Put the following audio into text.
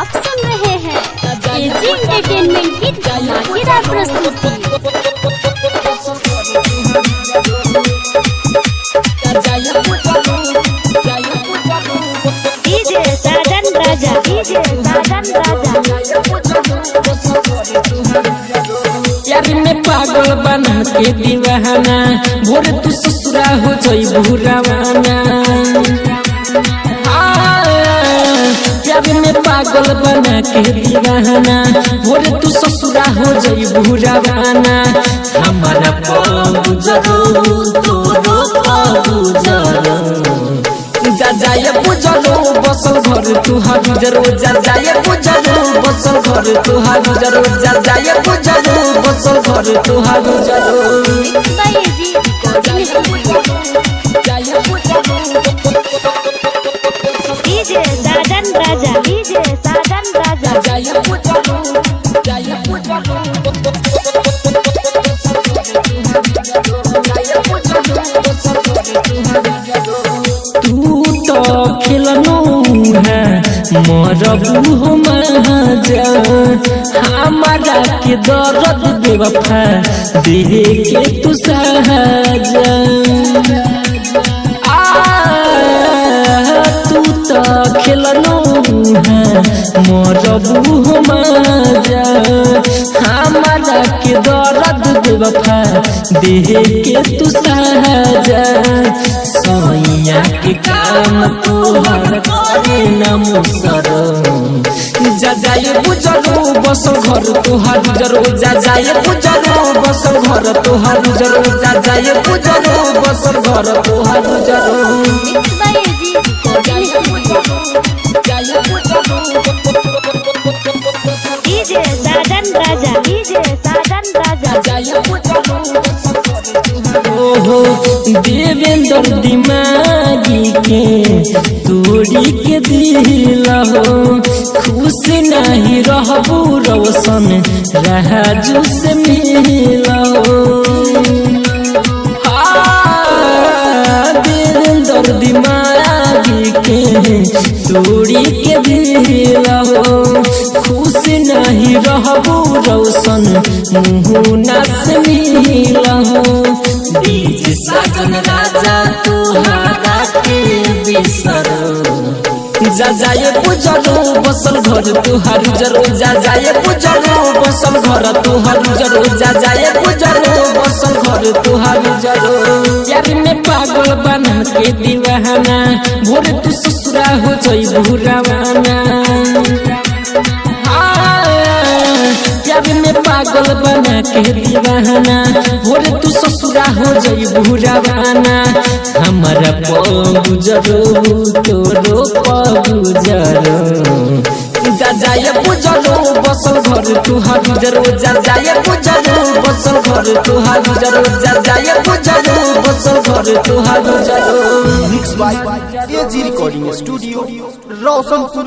आप सुन रहे हैं एजी एंटरटेनमेंट की धमाकेदार प्रस्तुति। डीजे साजन राजा, डीजे साजन राजा। यार में पागल बना के दीवाना, भोर तू ससुरा हो जाई बुरावाना। प्यार में पागल बना के दीवाना, भोर तू ससुरा हो जाई बुरावाना। हमारा पाऊजरो तोरो पाऊजरो, जा जाए बुझलो बसल घर तुहार जरो, जा जाए बुझलो बसल घर तुहार जरो, जा जाए बुझलो बसल घर तुहार जरो। डीजे साजन राजा, डीजे साजन राजा। तू तो खिलनो है मरबू हो महाजा, हमारा के दर्द बेवफा दे के तू सहजा। तू तो खिलनो है मरबू हो महाजा, हमारा के दर्द बेवफा दे के तू सहजा। सोइया के काम तोहर करे न मुसरो, जा जाए बुझलो बसल घर तोहार जरो, जा जाए बुझलो बसल घर तोहार जरो, जा जाए बुझलो बसल घर तोहार जरो। डीजे साजन राजा, डीजे साजन राजा। ओहो देवेंद्र दिमागी के तोड़ी के दिल हो, खुश नहीं रहबू रोशन राजू से मिलो। देवेंद्र दिमागी के तोड़ी के दिल हो, खुश नहीं रहबू रोशन मुहुना से मिलो। डीजे साजन राजा तुहारा के बिसरो, जा जाए बुझलो बसल घर तुहार जरो, जा जाए बुझलो बसल घर तुहार जरो, जा जाए बुझलो बसल घर तुहार जरो। यार में पागल बना के दीवाना, भोर तू ससुरा हो जाई बुरावाना। प्यार में पागल बना के दीवाना, भोर तू ससुरा हो जाई बुरावाना। हमारा पाऊजरो तोरो पाऊजरो, जा जाए बुझलो बसल घर तुहार जरो, जा जाए बुझलो बसल घर तुहार जरो, जा जाए बुझलो बसल घर तुहार जरो। Mix by AG recording studio Roshanpur.